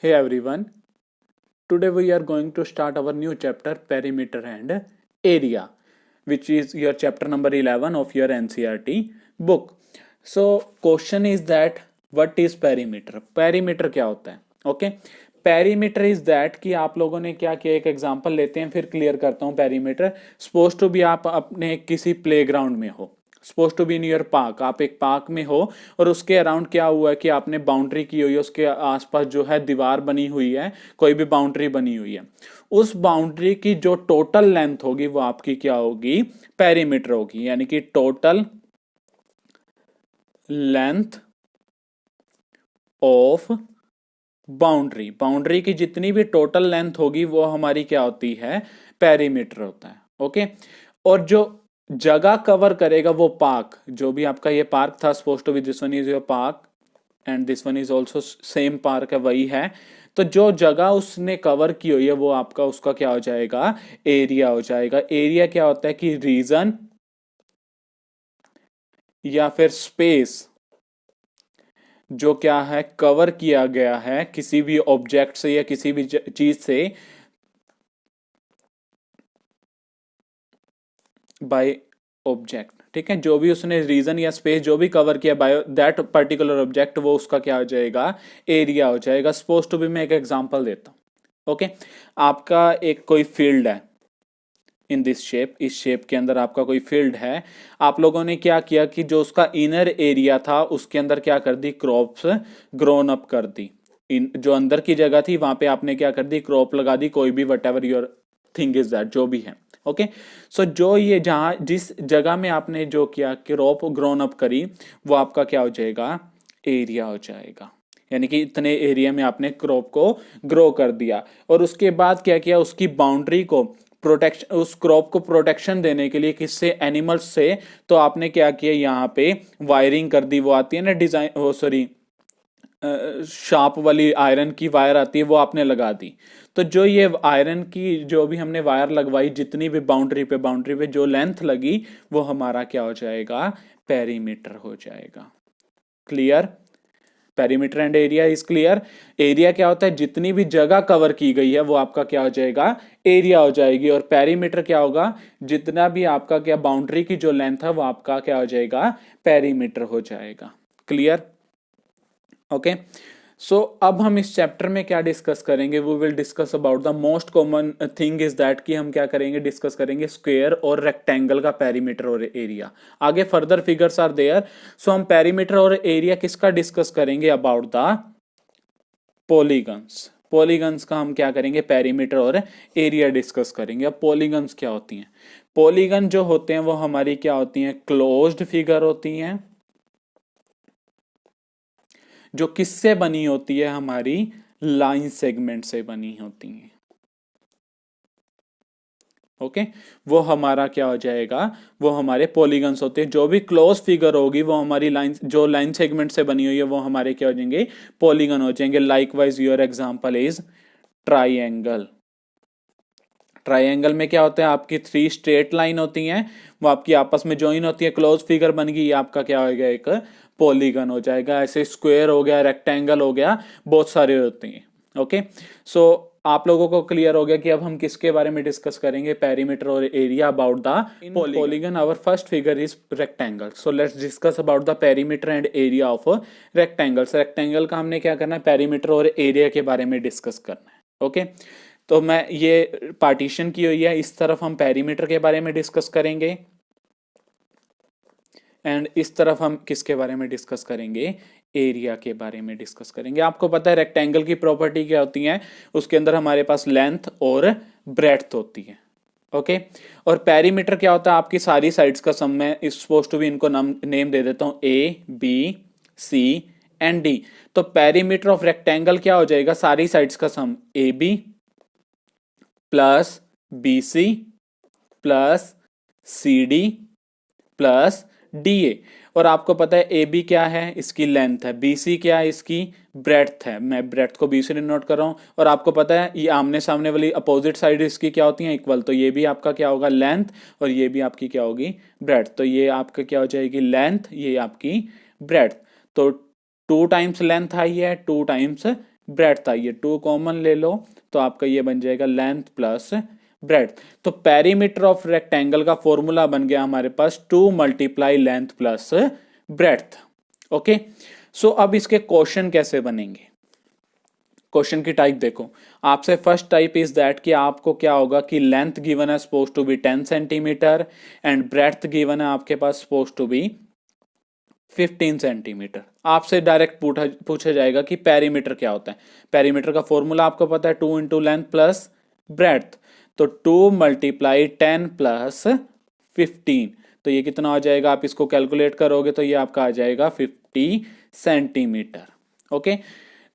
Hey everyone, today we are going to start our new chapter Perimeter and Area, which is your chapter number 11 of your NCERT book. So, question is that what is perimeter? Perimeter क्या होता है? Okay, perimeter is that कि आप लोगों ने क्या किया, एक एग्जांपल लेते हैं फिर क्लियर करता हूं. पेरीमीटर सपोज टू भी आप अपने किसी प्लेग्राउंड में हो, suppose to be in your park, आप एक पार्क में हो और उसके अराउंड क्या हुआ है कि आपने बाउंड्री की हुई है, उसके आसपास जो है दीवार बनी हुई है, कोई भी बाउंड्री बनी हुई है. उस बाउंड्री की जो टोटल लेंथ होगी वो आपकी क्या होगी? पेरीमीटर होगी. यानी कि total length of boundary, boundary की जितनी भी टोटल लेंथ होगी वो हमारी क्या होती है? पेरीमीटर होता है. ओके, और जो जगह कवर करेगा वो पार्क, जो भी आपका ये पार्क था, suppose to be this one is your park and this one is also same park है, वही है. तो जो जगह उसने कवर की हुई है वो आपका उसका क्या हो जाएगा? एरिया हो जाएगा. एरिया क्या होता है कि रीजन या फिर स्पेस जो क्या है कवर किया गया है किसी भी ऑब्जेक्ट से या किसी भी चीज से बाय ऑब्जेक्ट. ठीक है, जो भी उसने रीजन या स्पेस जो भी कवर किया बाय दैट पर्टिकुलर ऑब्जेक्ट वो उसका क्या हो जाएगा? एरिया हो जाएगा. सपोज टू भी मैं एक एग्जांपल देता हूं. ओके, आपका एक कोई फील्ड है इन दिस शेप, इस शेप के अंदर आपका कोई फील्ड है. आप लोगों ने क्या किया कि जो उसका इनर एरिया था उसके अंदर क्या कर दी? क्रॉप्स ग्रोन अप कर दी. जो अंदर की जगह थी वहां पे आपने क्या कर दी? क्रॉप लगा दी, कोई भी what ever your thing is that, जो भी है. ओके, सो जो ये जहां जिस जगह में आपने जो किया क्रॉप ग्रोन अप करी वो आपका क्या हो जाएगा? एरिया हो जाएगा. यानी कि इतने एरिया में आपने क्रॉप को ग्रो कर दिया. और उसके बाद क्या किया? उसकी बाउंड्री को प्रोटेक्शन, उस क्रॉप को प्रोटेक्शन देने के लिए किससे? एनिमल्स से. तो आपने क्या किया? यहाँ पे वायरिंग कर दी. वो आती है ना डिजाइन, वो सॉरी शार्प वाली आयरन की वायर आती है, वो आपने लगा दी. तो जो ये आयरन की जो भी हमने वायर लगवाई, जितनी भी बाउंड्री पे जो लेंथ लगी वो हमारा क्या हो जाएगा? पेरीमीटर हो जाएगा. Clear? Perimeter and area is clear. Area क्या होता है? जितनी भी जगह कवर की गई है वो आपका क्या हो जाएगा? एरिया हो जाएगी. और पेरीमीटर क्या होगा? जितना भी आपका क्या बाउंड्री की जो लेंथ है वो आपका क्या हो जाएगा? पेरीमीटर हो जाएगा. क्लियर? ओके, सो अब हम इस चैप्टर में क्या डिस्कस करेंगे? We will discuss about the most common thing is that कि हम क्या करेंगे? डिस्कस करेंगे स्क्वायर और रेक्टेंगल का पेरीमीटर और एरिया. आगे फर्दर फिगर्स आर देयर. सो हम पेरीमीटर और एरिया किसका डिस्कस करेंगे? About the polygons. पॉलीगन्स का हम क्या करेंगे? पेरीमीटर और एरिया डिस्कस करेंगे. अब पॉलीगन्स क्या होती हैं? पॉलीगन जो होते हैं वो हमारी क्या होती हैं? क्लोज्ड फिगर होती हैं, जो किससे बनी होती है? हमारी लाइन सेगमेंट से बनी होती है. ओके, वो हमारा क्या हो जाएगा? वो हमारे पॉलीगन्स होते हैं. जो भी क्लोज फिगर होगी वो हमारी लाइन, जो लाइन सेगमेंट से बनी हुई है वो हमारे क्या हो जाएंगे? पॉलीगन हो जाएंगे. Likewise your example is triangle. Triangle में क्या होता है? आपकी 3 स्ट्रेट लाइन होती हैं, वो आपकी आपस में ज्वाइन होती है, क्लोज फिगर बन गई, ये आपका क्या हो गया? एक पॉलीगन हो जाएगा. ऐसे स्क्वायर हो गया, रेक्टेंगल हो गया, बहुत सारे होते हैं. ओके, सो आप लोगों को क्लियर हो गया कि अब हम किसके बारे में डिस्कस करेंगे? पेरीमीटर और area about the polygon. Our first figure is rectangle. So let's discuss about the perimeter and area of rectangles. Rectangle का हमने क्या करना है? पेरीमीटर और एरिया के बारे में डिस्कस करना है. ओके, तो मैं ये पार्टीशन की हुई है, इस तरफ हम पेरीमीटर के बारे में डिस्कस करेंगे एंड इस तरफ हम किसके बारे में डिस्कस करेंगे? एरिया के बारे में डिस्कस करेंगे. आपको पता है रेक्टेंगल की प्रॉपर्टी क्या होती है? उसके अंदर हमारे पास लेंथ और ब्रेड्थ होती है. ओके, और पेरीमीटर क्या होता है? आपकी सारी साइड्स का सम. मैं इस सपोज टू भी इनको नेम दे देता हूं, A B C and D. तो पेरीमीटर ऑफ रेक्टेंगल क्या हो जाएगा? सारी साइड्स का sum, A B plus B C plus C D plus D A. और आपको पता है ए बी क्या है? इसकी लेंथ है. बी सी क्या है? इसकी ब्रेड्थ है. मैं ब्रेड्थ को बी से नोट कर रहा हूं. और आपको पता है ये आमने सामने वाली अपोजिट साइड इसकी क्या होती है? इक्वल. तो ये भी आपका क्या होगा? लेंथ. और ये भी आपकी क्या होगी? ब्रेड्थ. तो ये आपका क्या हो जाएगी? लेंथ, ये आपकी ब्रेड्थ. तो 2 टाइम्स लेंथ आई है, 2 टाइम्स ब्रेड्थ था, ये 2 कॉमन ले लो तो आपका ये बन जाएगा लेंथ प्लस ब्रेड्थ। तो पेरीमीटर ऑफ रेक्टेंगल का फॉर्मूला बन गया हमारे पास 2 multiply length plus breadth. Okay, so अब इसके क्वेश्चन कैसे बनेंगे, क्वेश्चन की टाइप देखो। आपसे फर्स्ट टाइप इज दैट कि आपको क्या होगा कि लेंथ गिवन है suppose to be 10 centimetre and breadth given है आपके पास सपोज टू बी 15 सेंटीमीटर। आपसे डायरेक्ट पूछा जाएगा कि पेरीमीटर क्या होता है। पेरीमीटर का फॉर्मूला आपको पता है 2 इंटू लेंथ प्लस ब्रेड्थ, तो 2 मल्टीप्लाई 10 प्लस 15, तो ये कितना हो जाएगा, आप इसको कैलकुलेट करोगे तो ये आपका आ जाएगा 50 सेंटीमीटर। ओके,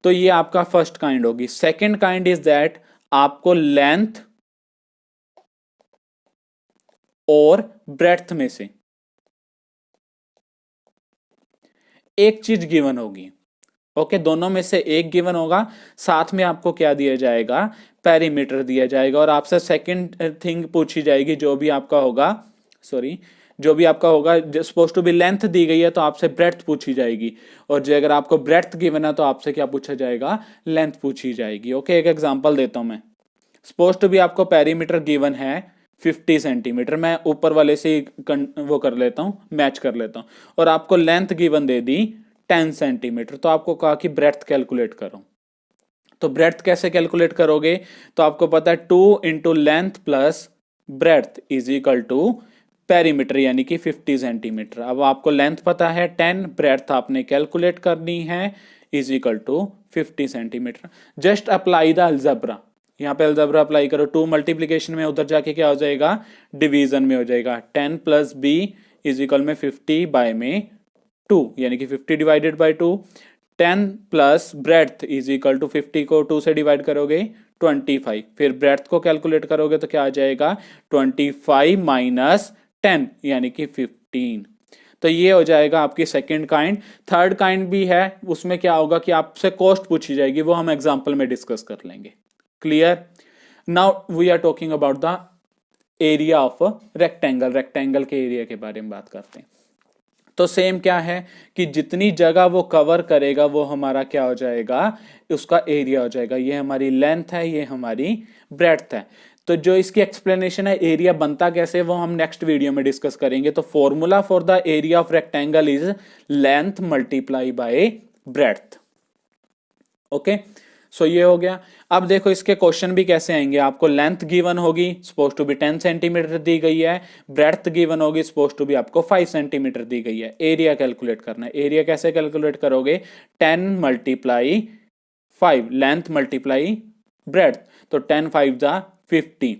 तो ये आपका फर्स्ट काइंड होगी। सेकेंड काइंड इज दैट आपको लेंथ और ब्रेड्थ में से एक चीज गिवन होगी। ओके, दोनों में से एक गिवन होगा, साथ में आपको क्या दिया जाएगा, पेरीमीटर दिया जाएगा। और आपसे सेकंड थिंग पूछी जाएगी जो भी आपका होगा, जो भी आपका होगा, सपोज टू बी लेंथ दी गई है तो आपसे ब्रेड्थ पूछी जाएगी, और जो अगर आपको ब्रेड्थ गिवन है तो आपसे क्या पूछा जाएगा, लेंथ पूछी जाएगी। ओके, एक एग्जांपल देता हूं मैं। सपोज टू बी आपको पेरीमीटर गिवन है 50 सेंटीमीटर, मैं ऊपर वाले से वो कर लेता हूं, मैच कर लेता हूं, और आपको लेंथ गिवन दे दी 10 सेंटीमीटर, तो आपको कहा कि ब्रेड्थ कैलकुलेट करो। तो ब्रेड्थ कैसे कैलकुलेट करोगे, तो आपको पता है 2 into length plus breadth is equal to perimeter यानी कि 50 सेंटीमीटर। अब आपको लेंथ पता है 10, ब्रेड्थ आपने कैलकुलेट करनी है, is equal to 50 centimetre. Just apply the algebra, यहाँ पे अलजेब्रा अप्लाई करो। 2 मल्टीप्लीकेशन में उधर जाके क्या हो जाएगा, डिवीजन में हो जाएगा। 10 प्लस बी इज इक्वल में 50 बाय में 2 यानी कि 50 divided by 2। 10 plus breadth is equal to 50 को 2 से डिवाइड करोगे 25, फिर ब्रेड्थ को कैलकुलेट करोगे तो क्या आ जाएगा 25 माइनस 10 यानी कि 15। तो ये हो जाएगा आपकी सेकंड काइंड। थर्ड काइंड भी है, उसमें क्या होगा कि आपसे कॉस्ट पूछी जाएगी, वो हम एग्जांपल में डिस्कस कर लेंगे। Clear? Now we are talking about the area of rectangle. Rectangle के एरिया के बारे में बात करते हैं। तो सेम क्या है कि जितनी जगह वो कवर करेगा वो हमारा क्या हो जाएगा, उसका एरिया हो जाएगा। ये हमारी लेंथ है, ये हमारी ब्रेड्थ है। तो जो इसकी एक्सप्लेनेशन है एरिया बनता कैसे, वो हम नेक्स्ट वीडियो में डिस्कस करेंगे। तो formula for the area of rectangle is length multiply by breadth. Okay, so ये हो गया। अब देखो इसके क्वेश्चन भी कैसे आएंगे। आपको लेंथ गिवन होगी सपोज टू बी 10 सेंटीमीटर दी गई है, ब्रेड्थ गिवन होगी सपोज टू बी आपको 5 सेंटीमीटर दी गई है। एरिया कैलकुलेट करना है। एरिया कैसे कैलकुलेट करोगे, 10 मल्टीप्लाई 5, लेंथ मल्टीप्लाई ब्रेड्थ, तो 10 5 जा 50।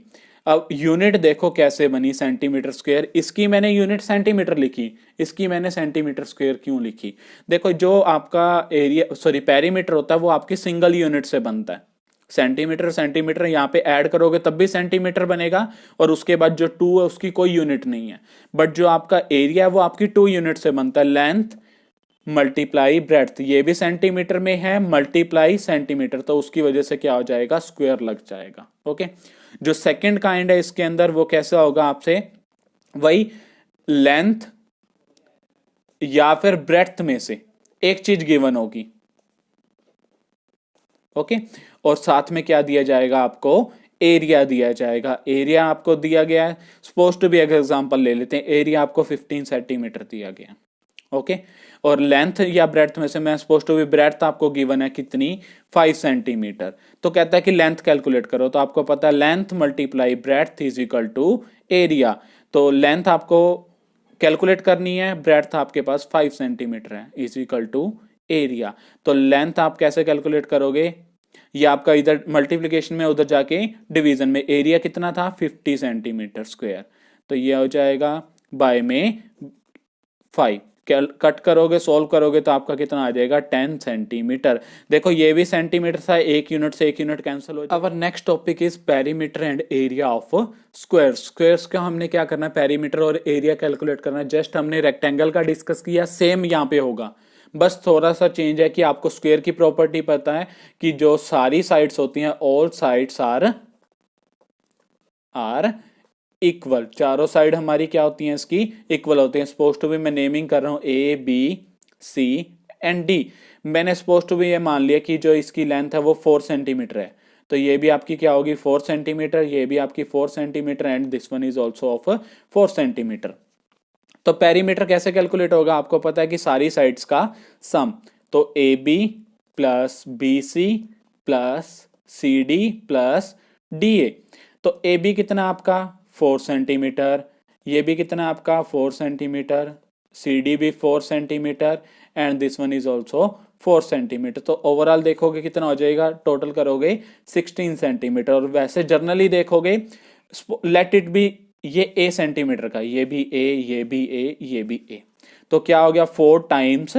अब यूनिट देखो कैसे बनी, सेंटीमीटर स्क्वायर। इसकी मैंने यूनिट सेंटीमीटर लिखी, इसकी मैंने सेंटीमीटर स्क्वायर क्यों लिखी। देखो जो आपका एरिया पेरीमीटर होता है वो आपकी सिंगल यूनिट से बनता है। सेंटीमीटर सेंटीमीटर यहाँ पे ऐड करोगे तब भी सेंटीमीटर बनेगा, और उसके बाद जो 2 है उसकी कोई यूनिट नहीं है। बट जो आपका एरिया है वो आपकी 2 यूनिट से बनता है, लेंथ मल्टीप्लाई ब्रेड्थ। ये भी सेंटीमीटर में है, मल्टीप्लाई सेंटीमीटर, तो उसकी वजह से क्या हो जाएगा, स्क्वायर लग जाएगा। ओके, जो सेकंड काइंड है इसके अंदर वो कैसा होगा, आपसे वही लेंथ या फिर ब्रेड्थ में से एक चीज गिवन होगी। ओके, और साथ में क्या दिया जाएगा, आपको एरिया दिया जाएगा। एरिया आपको दिया गया है, सपोज टू बी एक एग्जांपल ले लेते हैं, एरिया आपको 15 सेंटीमीटर दिया गया। ओके, और लेंथ या ब्रेड्थ में से मैं सपोज टू बी ब्रेड्थ आपको गिवन है कितनी, 5 सेंटीमीटर। तो कहता है कि लेंथ कैलकुलेट करो, तो आपको पता है length multiply breadth is equal to area. तो लेंथ आपको कैलकुलेट करनी है, ब्रेड्थ आपके पास 5 सेंटीमीटर है, इज इक्वल टू एरिया। तो लेंथ आप कैसे कैलकुलेट करोगे, ये आपका इधर मल्टीप्लीकेशन में, उधर जाके डिवीजन में। एरिया कितना था, 50 सेंटीमीटर स्क्वायर, तो ये हो जाएगा बाय में 5। कट करोगे, सोल्व करोगे तो आपका कितना आ जाएगा, 10 सेंटीमीटर। देखो ये भी सेंटीमीटर था, एक यूनिट से एक यूनिट कैंसिल हो जाएगा। Our next topic is perimeter and area of square. Squares का हमने क्या करना है, पेरीमीटर और एरिया कैलकुलेट करना है। जस्ट हमने रेक्टेंगल का डिस्कस किया, सेम यहाँ पे होगा, बस थोड़ा सा चेंज है कि आपको स्क्वायर की प्रॉपर्टी पता है कि जो सारी साइड्स होती हैं, ऑल साइड्स आर इक्वल। चारों साइड हमारी क्या होती हैं, इसकी इक्वल होती हैं। सपोज टू भी मैं नेमिंग कर रहा हूं A B C and D। मैंने सपोज टू भी ये मान लिया कि जो इसकी लेंथ है वो 4 सेंटीमीटर है, तो ये भी आपकी क्या होगी 4 सेंटीमीटर, ये भी आपकी 4 centimetre and this one is also of 4 centimetre. तो पेरीमीटर कैसे कैलकुलेट होगा, आपको पता है कि सारी साइड्स का सम, तो A B plus B C plus C D plus D A. तो ए बी कितना आपका 4 सेंटीमीटर, ये भी कितना आपका 4 सेंटीमीटर, सी डी भी 4 centimetre and this one is also 4 centimetre. तो ओवरऑल देखोगे कितना हो जाएगा, टोटल करोगे 16 सेंटीमीटर। और वैसे जर्नली देखोगे लेट इट बी ये ए सेंटीमीटर का, ये भी ए, ये भी ए, ये भी ए, तो क्या हो गया 4 टाइम्स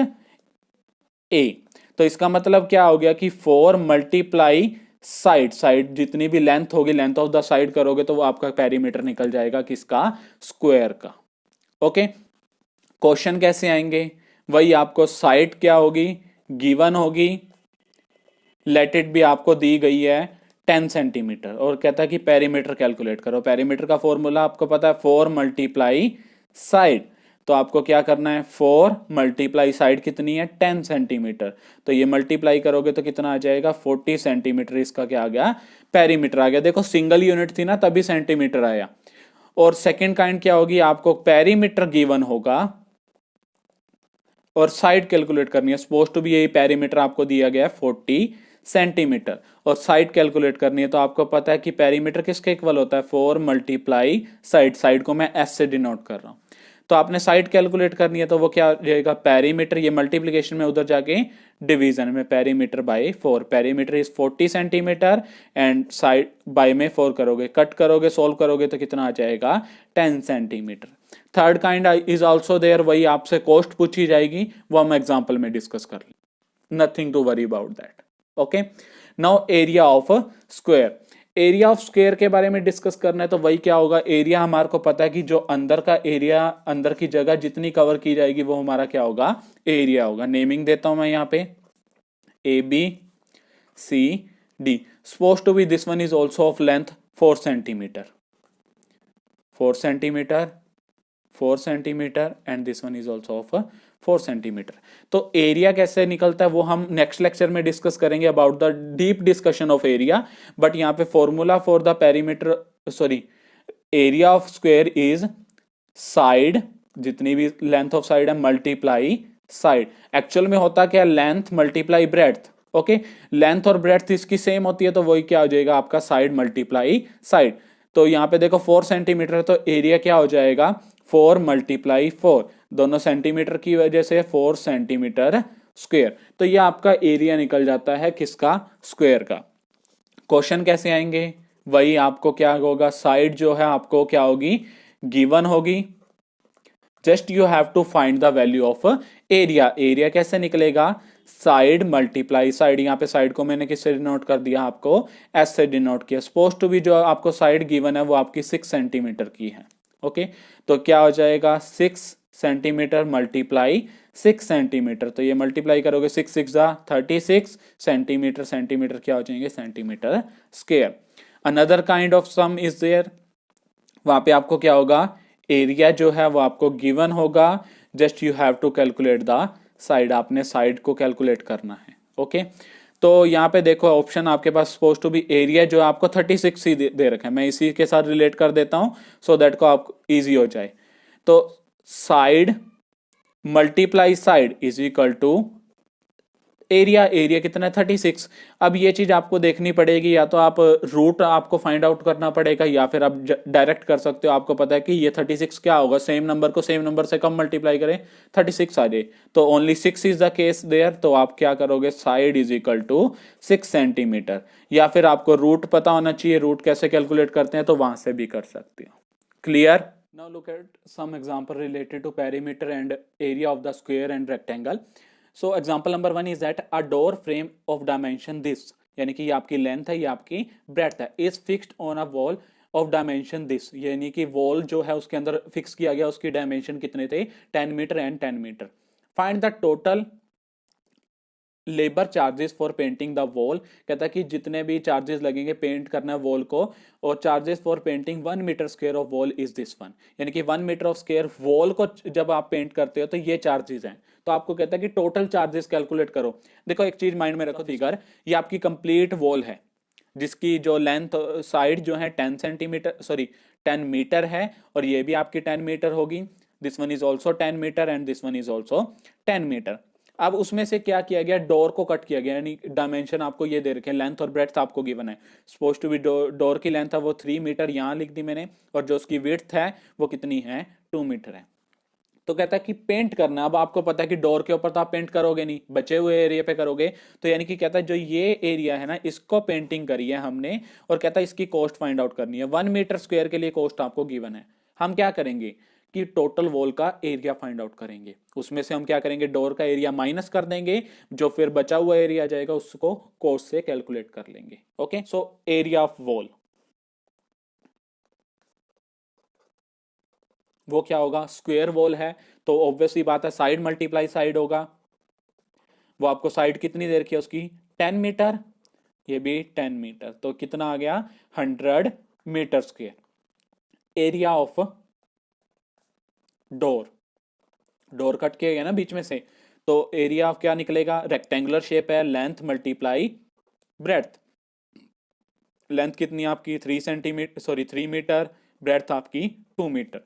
ए। तो इसका मतलब क्या हो गया कि 4 मल्टीप्लाई साइड, साइड जितनी भी लेंथ होगी, लेंथ ऑफ द साइड करोगे तो वो आपका पेरीमीटर निकल जाएगा किसका, स्क्वायर का। ओके, क्वेश्चन कैसे आएंगे, वही आपको साइड क्या होगी गिवन होगी, लेट इट बी आपको दी गई है 10 सेंटीमीटर और कहता है कि पेरीमीटर कैलकुलेट करो। पेरीमीटर का फॉर्मूला आपको पता है 4 मल्टीप्लाई साइड, तो आपको क्या करना है 4 मल्टीप्लाई साइड कितनी है 10 सेंटीमीटर, तो ये मल्टीप्लाई करोगे तो कितना आ जाएगा 40 सेंटीमीटर, इसका क्या आ गया पेरीमीटर आ गया। देखो सिंगल यूनिट थी ना तभी सेंटीमीटर आया। और सेकंड काइंड क्या होगी, आपको पेरीमीटर गिवन होगा और साइड कैलकुलेट करनी है, सपोज टू भी यही पेरीमीटर आपको दिया गया है 40 सेंटीमीटर और साइड कैलकुलेट करनी है, तो आपको पता है कि पेरीमीटर किसके इक्वल होता है 4 मल्टीप्लाई साइड, साइड को मैं एस से डिनोट कर रहा हूं। तो आपने साइड कैलकुलेट करनी है तो वो क्या रहेगा पेरीमीटर, ये मल्टीप्लीकेशन में उधर जाके डिवीजन में perimeter by 4, perimeter is 40 centimetre and side by में 4 करोगे, कट करोगे सोल्व करोगे तो कितना आ जाएगा 10 centimetre. Third kind is also there, वही आपसे कॉस्ट पूछी जाएगी, वो हम एग्जाम्पल में डिस्कस कर लें, nothing to worry about that. Okay, now area of square, area of square के बारे में डिस्कस करना है तो वही क्या होगा, एरिया हमारे को पता है कि जो अंदर का एरिया, अंदर की जगह जितनी कवर की जाएगी वो हमारा क्या होगा एरिया होगा। नेमिंग देता हूं मैं यहाँ पे A B C D, suppose to be this one is also of length 4 centimetre, 4 centimetre, 4 centimetre and this one is also of 4 centimetre. तो एरिया कैसे निकलता है वो हम नेक्स्ट लेक्चर में डिस्कस करेंगे about the deep discussion of area, but यहाँ पे formula for the perimeter sorry area of square is side, जितनी भी लेंथ ऑफ साइड है मल्टीप्लाई साइड। एक्चुअल में होता क्या length multiply breadth, okay length और ब्रेड्थ इसकी सेम होती है तो वही क्या हो जाएगा आपका साइड मल्टीप्लाई साइड। तो यहाँ पे देखो 4 सेंटीमीटर तो एरिया क्या हो जाएगा 4 मल्टीप्लाई 4, दोनों सेंटीमीटर की वजह से 4 सेंटीमीटर स्क्वायर, तो ये आपका एरिया निकल जाता है किसका स्क्वायर का। क्वेश्चन कैसे आएंगे, वही आपको क्या होगा साइड जो है आपको क्या होगी गिवन होगी, just you have to find the value of area. Area कैसे निकलेगा साइड मल्टीप्लाई साइड, यहाँ पे साइड को मैंने किससे डिनोट कर दिया आपको एस से डिनोट किया। सपोज टू भी जो आपको साइड गिवन है वो आपकी 6 सेंटीमीटर की है, ओके तो क्या हो जाएगा 6 सेंटीमीटर मल्टीप्लाई 6 सेंटीमीटर, तो ये मल्टीप्लाई करोगे 6 6 जा 36 सेंटीमीटर, सेंटीमीटर क्या हो जाएंगे centimetre square. Another kind of sum is there, वहां पे आपको क्या होगा एरिया जो है वो आपको गिवन होगा, just you have to calculate the side, आपने साइड को कैलकुलेट करना है। ओके तो यहाँ पे देखो ऑप्शन आपके पास सपोज टू बी एरिया जो आपको 36 ही दे रखा है, मैं इसी के साथ रिलेट कर देता हूं सो दैट को आप इजी हो जाए। तो side multiply side is equal to area, area कितना है 36। अब ये चीज आपको देखनी पड़ेगी, या तो आप रूट आपको फाइंड आउट करना पड़ेगा या फिर आप डायरेक्ट कर सकते हो। आपको पता है कि ये 36 क्या होगा, सेम नंबर को सेम नंबर से कम मल्टीप्लाई करें 36 आ जाए, तो only 6 is the case there, तो आप क्या करोगे side is equal to 6 centimetre, या फिर आपको रूट पता होना चाहिए, रूट कैसे कैलकुलेट करते हैं तो वहां से भी कर सकते हो। Clear? Now look at some example related to perimeter and area of the square and rectangle. So example number 1 is that a door frame of dimension this, यानी कि ये आपकी लेंथ है, ये आपकी ब्रेड्थ है, is fixed on a wall of dimension this, यानी कि वॉल जो है उसके अंदर फिक्स किया गया, उसकी डायमेंशन कितने थे 10 metre and 10 metre. Find the total labour charges for painting the wall, कहता है कि जितने भी चार्जेस लगेंगे पेंट करना है वॉल को, और charges for painting 1 metre square of wall is this one, यानी कि 1 मीटर ऑफ स्क्वायर वॉल को जब आप पेंट करते हो तो ये चार्जेस हैं। तो आपको कहता है कि टोटल चार्जेस कैलकुलेट करो। देखो एक चीज माइंड में रखो, फिगर ये आपकी कंप्लीट वॉल है जिसकी जो लेंथ साइड जो है 10 सेंटीमीटर, सॉरी 10 मीटर है, और ये भी आपकी 10 मीटर होगी। This one is also 10 metre and this one is also 10 metre. अब उसमें से क्या किया गया, डोर को कट किया गया, यानी डायमेंशन आपको ये दे रखे हैं, लेंथ और ब्रेड्थ आपको गिवन है। सपोज टू बी डोर की लेंथ है वो 3 मीटर, यहाँ लिख दी मैंने, और जो उसकी विड्थ है वो कितनी है, 2 मीटर है। तो कहता है कि पेंट करना, अब आपको पता है कि डोर के ऊपर तो आप पेंट करोगे नहीं, बचे हुए एरिया पे करोगे। तो यानी कि कहता है जो ये एरिया है ना, इसको पेंटिंग करी है हमने, और कहता है इसकी कॉस्ट फाइंड आउट करनी है। 1 मीटर स्क्वायर के लिए कॉस्ट आपको गिवन है। हम क्या करेंगे कि टोटल वॉल का एरिया फाइंड आउट करेंगे, उसमें से हम क्या करेंगे, डोर का एरिया माइनस कर देंगे, जो फिर बचा हुआ एरिया आ जाएगा उसको कॉस्ट से कैलकुलेट कर लेंगे। Okay, so area of wall वो क्या होगा, स्क्वायर वॉल है तो ऑब्वियसली बात है साइड मल्टीप्लाई साइड होगा। वो आपको साइड कितनी दे रखी है उसकी, 10 मीटर, ये भी 10 मीटर, तो कितना आ गया, 100 metre square. Area of door, door cut किया गया ना बीच में से, तो एरिया ऑफ क्या निकलेगा, रेक्टेंगुलर शेप है, लेंथ मल्टीप्लाई ब्रेड्थ। लेंथ कितनी आपकी 3 सेंटीमीटर, सॉरी 3 मीटर, ब्रेड्थ आपकी 2 मीटर,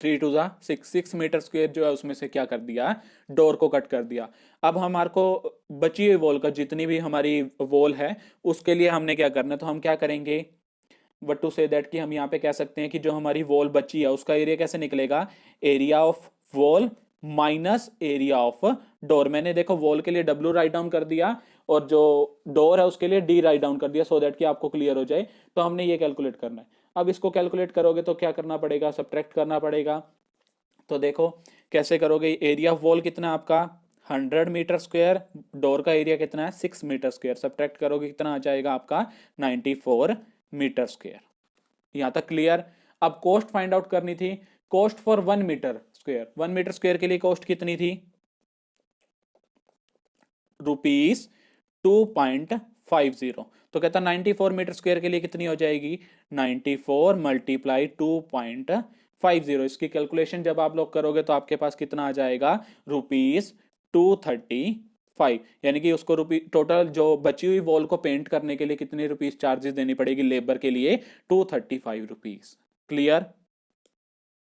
3 टू 6 मीटर स्क्वायर जो है उसमें से क्या कर दिया, डोर को कट कर दिया। अब हमारे को बची हुई वॉल का, जितनी भी हमारी वॉल है उसके लिए हमने क्या करना है, तो हम क्या करेंगे, वट टू से दैट कि हम यहाँ पे कह सकते हैं कि जो हमारी वॉल बची है उसका एरिया कैसे निकलेगा, area of wall minus area of door. मैंने देखो वॉल के लिए W राइट डाउन कर दिया, और जो डोर है उसके लिए D राइट डाउन कर दिया, सो दैट कि आपको क्लियर हो जाए। तो हमने ये कैलकुलेट करना है। अब इसको कैलकुलेट करोगे तो क्या करना पड़ेगा, सब्ट्रैक्ट करना पड़ेगा। तो देखो कैसे करोगे, एरिया ऑफ वॉल कितना है आपका 100 मीटर स्क्वायर, डोर का एरिया कितना है 6 मीटर स्क्वायर, सब्ट्रैक्ट करोगे कितना आ जाएगा आपका 94 मीटर स्क्वायर। यहां तक क्लियर। अब कॉस्ट फाइंड आउट करनी थी, cost for 1 metre square, 1 metre square के लिए कॉस्ट कितनी थी, ₹2.50। तो कहता 94 मीटर स्क्वायर के लिए कितनी हो जाएगी, 94 मल्टीप्लाई 2.50। इसकी कैलकुलेशन जब आप लोग करोगे तो आपके पास कितना आ जाएगा, ₹235। यानी कि उसको टोटल जो बची हुई वॉल को पेंट करने के लिए कितने रुपीज चार्जेस देनी पड़ेगी लेबर के लिए, ₹235। Clear.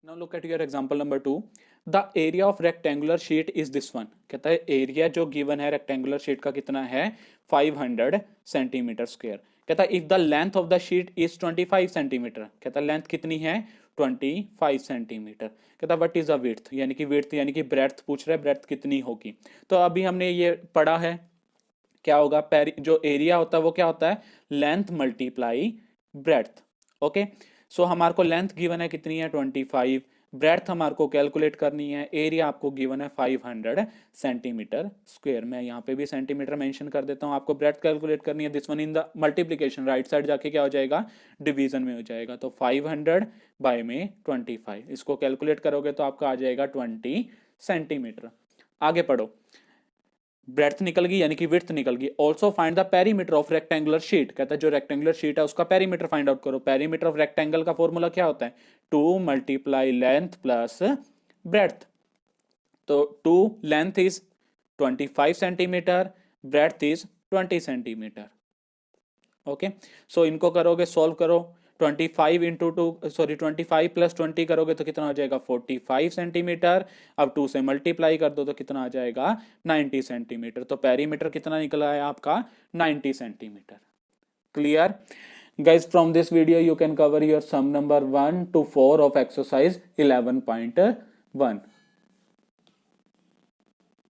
Now look at your example number 2. The area of rectangular sheet is this one. कहता है एरिया जो गिवन है रेक्टेंगुलर शीट का कितना है, 500 सेंटीमीटर स्क्वायर। कहता है if the length of the sheet is 25 centimetre, कहता है लेंथ कितनी है 25 सेंटीमीटर। कहता है व्हाट इज द विड्थ, यानी कि विड्थ यानी कि ब्रेड्थ पूछ रहा है, ब्रेड्थ कितनी होगी। तो अभी हमने ये पढ़ा है क्या होगा, जो एरिया होता है वो क्या होता है, लेंथ मल्टीप्लाई ब्रेड्थ। ओके, सो हमारे को लेंथ गिवन है कितनी है 25, ब्रेड्थ हमारे को कैलकुलेट करनी है, एरिया आपको गिवन है 500 सेंटीमीटर स्क्वायर। मैं यहाँ पे भी सेंटीमीटर मेंशन कर देता हूँ, आपको ब्रेड्थ कैलकुलेट करनी है। This one in the multiplication right side जाके क्या हो जाएगा, डिवीजन में हो जाएगा। तो 500 बाय में 25, इसको कैलकुलेट करोगे तो आपका आ जाएगा 20 सेंटीमीटर। आगे पढ़ो, ब्रेड्थ निकल गई यानी कि विड्थ निकल गई। Also find the perimeter of rectangular sheet, कहता है जो रेक्टेंगुलर शीट है उसका पेरीमीटर फाइंड आउट करो। पेरीमीटर ऑफ रेक्टेंगल का फॉर्मूला क्या होता है, 2 मल्टीप्लाई लेंथ प्लस ब्रेड्थ। तो 2 length is 25 centimetre, breadth is 20 centimetre. Okay, so इनको करोगे सॉल्व करो, 25 इंटू 2 सॉरी 25 प्लस 20 करोगे तो कितना हो जाएगा 45 सेंटीमीटर। अब 2 से मल्टीप्लाई कर दो तो कितना आ जाएगा 90 सेंटीमीटर। तो पेरीमीटर कितना निकला है आपका 90 centimetre. Clear guys, from this video you can cover your sum number 1 to 4 of exercise 11.1।